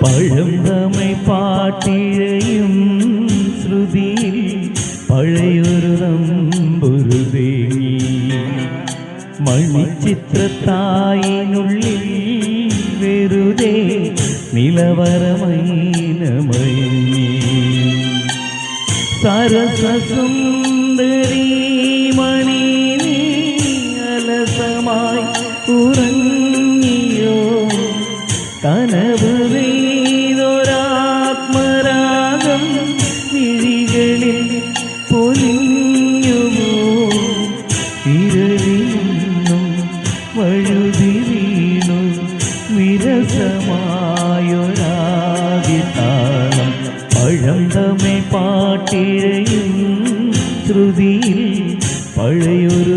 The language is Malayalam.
പഴന്തമിഴ് പാട്ടിഴയും ശ്രുതിയിൽ പഴയൊരു നമ്പുരു തേങ്ങി മണിച്ചിത്രത്തായിനുള്ളിൽ വെറുതെ നിലവറമൈനമയങ്ങി സരസസുന്ദരീ മണി നീ അലസമായി ഉറങ്ങിയോ കനവ് വെയ്തൊരാത്മരാഗം മിഴികളിൽ പൊലിഞ്ഞുമോ ഇരളിന്നും വഴുതി വീണു വിരസമായൊരാദിതാളം പഴന്തമിഴ് പാട്ടിഴയും ശ്രുതിയിൽ പഴയൊരു